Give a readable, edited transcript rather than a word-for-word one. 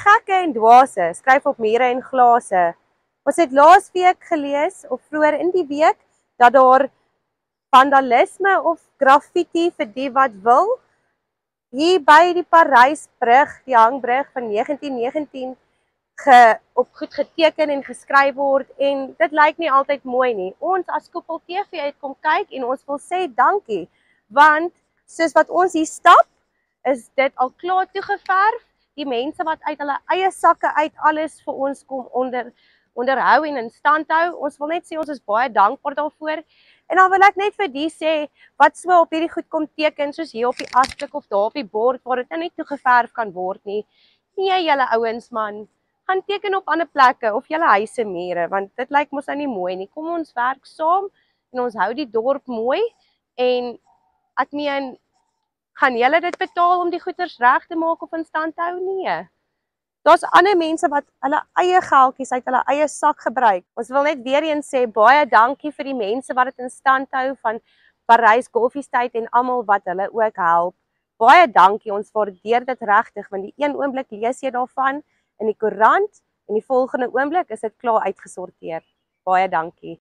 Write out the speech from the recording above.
gekke en dwaase skryf op mure en glase. Ons het laas week gelees, of vroeër in die week, dat daar vandalisme of graffiti vir die wat wil, hier by die Parysbrug, die hangbrug van 1919, op goed geteken en geskryf word, en dit lyk nie altyd mooi nie. Ons as Koepel TV het kom kyk en ons wil sê dankie, want soos wat ons hier stap, is dit al klaar toegeverf. Die mense wat uit hulle eie sakke uit alles vir ons kom onderhou en in stand hou. Ons wil net sê ons is baie dankbaar daarvoor. En dan wil ek net vir die sê, wat so op hierdie goed kom teken, soos hier op die asblik of daar op die bord, waar dit nou nie toegeverf kan word nie. Nee, julle ouens man, gaan teken op ander plekke of julle huise mure, want dit lyk mos nou nie mooi nie. Kom ons werk saam en ons hou die dorp mooi, en ek meen, gaan julle dit betaal om die goeders reg te maak of in stand te hou? Nee. Daar's ander mense wat hulle eie geldjies uit hulle eie sak gebruik. Ons wil net weer eens sê, baie dankie vir die mense wat dit in stand hou, van Parys Golf Estate en almal wat hulle ook help. Baie dankie, ons waardeer dit regtig, want die een oomblik lees jy daarvan in die koerant, en die volgende oomblik is dit klaar uitgesorteer. Baie dankie.